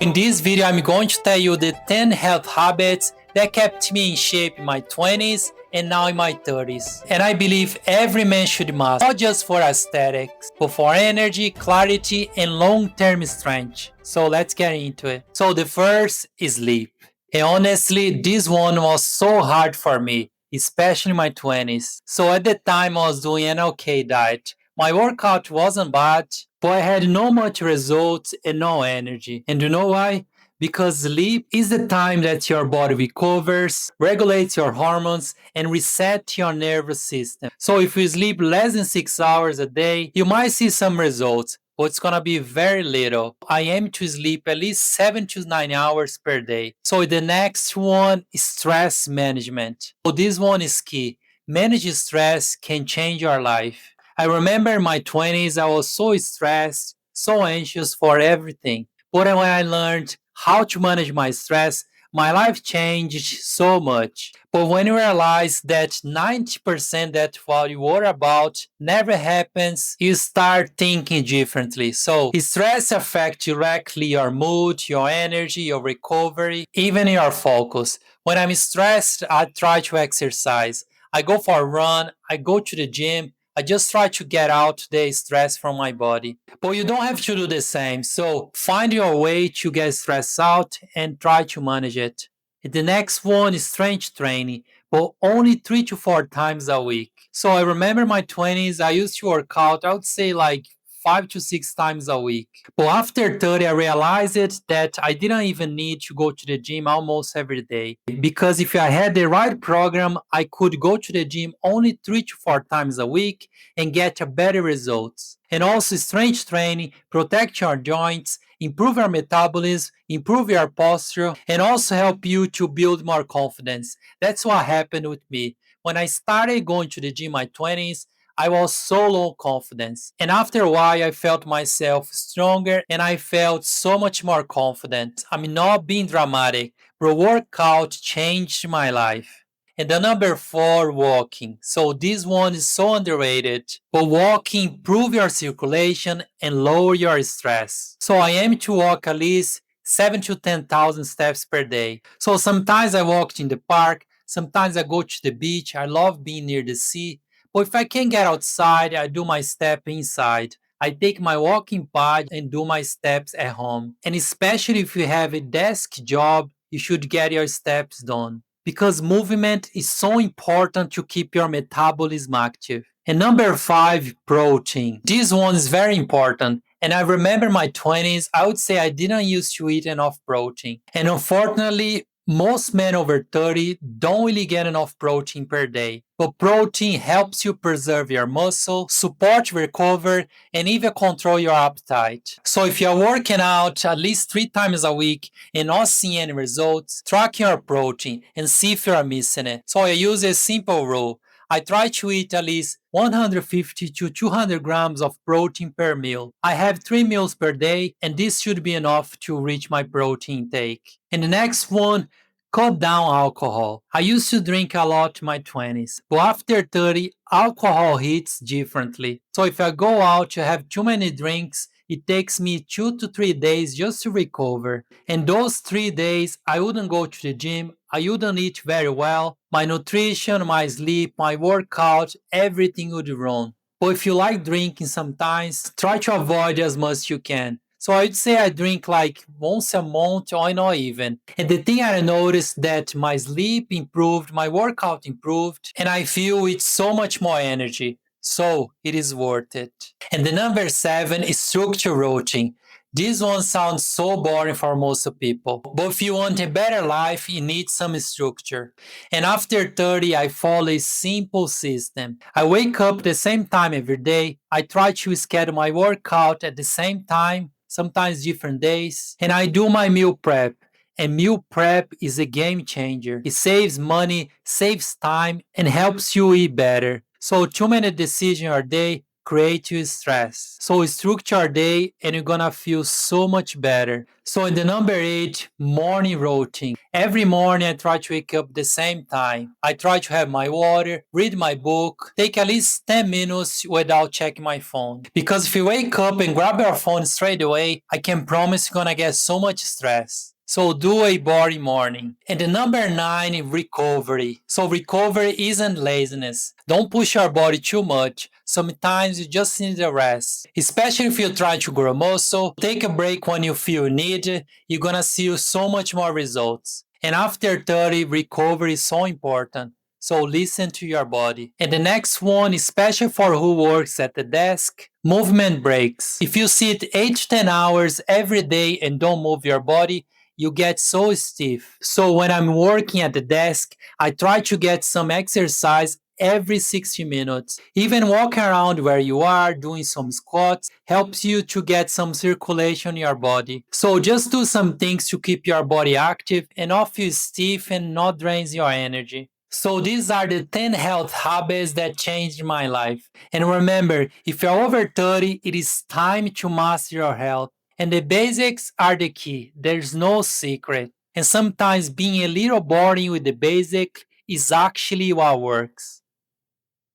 In this video, I'm going to tell you the 10 health habits that kept me in shape in my 20s and now in my 30s. And I believe every man should master, not just for aesthetics, but for energy, clarity, and long-term strength. So let's get into it. So the first is sleep. And honestly, this one was so hard for me, especially in my 20s. So at the time, I was doing an okay diet. My workout wasn't bad, but I had no much results and no energy. And you know why? Because sleep is the time that your body recovers, regulates your hormones, and resets your nervous system. So if you sleep less than 6 hours a day, you might see some results, but it's gonna be very little. I aim to sleep at least 7 to 9 hours per day. So the next one is stress management. So this one is key. Managing stress can change your life. I remember in my 20s, I was so stressed, so anxious for everything. But when I learned how to manage my stress, my life changed so much. But when you realize that 90% that what you worry about never happens, you start thinking differently. So stress affects directly your mood, your energy, your recovery, even your focus. When I'm stressed, I try to exercise. I go for a run, I go to the gym, I just try to get out the stress from my body. But you don't have to do the same. So find your way to get stress out and try to manage it. The next one is strength training, but only 3 to 4 times a week. So I remember my 20s, I used to work out, I would say like 5 to 6 times a week. But after 30, I realized that I didn't even need to go to the gym almost every day. Because if I had the right program, I could go to the gym only 3 to 4 times a week and get a better results. And also strength training, protect your joints, improve your metabolism, improve your posture, and also help you to build more confidence. That's what happened with me. When I started going to the gym in my 20s, I was so low confidence. And after a while, I felt myself stronger and I felt so much more confident. I'm not being dramatic, but workout changed my life. And the number four, walking. So this one is so underrated. But walking improve your circulation and lower your stress. So I aim to walk at least 7 to 10,000 steps per day. So sometimes I walk in the park, sometimes I go to the beach. I love being near the sea. But if I can't get outside, I do my step inside. I take my walking pad and do my steps at home. And especially if you have a desk job, you should get your steps done because movement is so important to keep your metabolism active. And number five, protein. This one is very important. And I remember my 20s, I would say I didn't used to eat enough protein. And unfortunately, most men over 30 don't really get enough protein per day. But protein helps you preserve your muscle, support recovery, and even control your appetite. So if you're working out at least 3 times a week and not seeing any results, track your protein and see if you're missing it. So I use a simple rule. I try to eat at least 150 to 200 grams of protein per meal. I have 3 meals per day, and this should be enough to reach my protein intake. And the next one, cut down alcohol. I used to drink a lot in my 20s, but after 30, alcohol hits differently. So if I go out to have too many drinks, it takes me 2 to 3 days just to recover. And those 3 days, I wouldn't go to the gym, I wouldn't eat very well, my nutrition, my sleep, my workout, everything would run. But if you like drinking sometimes, try to avoid as much as you can. So I'd say I drink like once a month or not even. And the thing I noticed that my sleep improved, my workout improved, and I feel with so much more energy. So it is worth it. And the number seven is structure routine. This one sounds so boring for most people, but if you want a better life, you need some structure. And after 30, I follow a simple system. I wake up the same time every day. I try to schedule my workout at the same time, sometimes different days, and I do my meal prep. And meal prep is a game changer. It saves money, saves time, and helps you eat better. So too many decisions a day create you stress. So structure your day and you're gonna feel so much better. So in the number 8, morning routine. Every morning I try to wake up the same time. I try to have my water, read my book, take at least 10 minutes without checking my phone. Because if you wake up and grab your phone straight away, I can promise you're gonna get so much stress. So do a boring morning. And the number 9, recovery. So recovery isn't laziness. Don't push your body too much. Sometimes you just need a rest. Especially if you're trying to grow muscle, take a break when you feel you need it. You're gonna see so much more results. And after 30, recovery is so important. So listen to your body. And the next one, especially for who works at the desk, movement breaks. If you sit 8 to 10 hours every day and don't move your body, you get so stiff. So when I'm working at the desk, I try to get some exercise every 60 minutes. Even walking around where you are, doing some squats, helps you to get some circulation in your body. So just do some things to keep your body active and not feel stiff and not drains your energy. So these are the 10 health habits that changed my life. And remember, if you're over 30, it is time to master your health. And the basics are the key. There's no secret. And sometimes being a little boring with the basic is actually what works.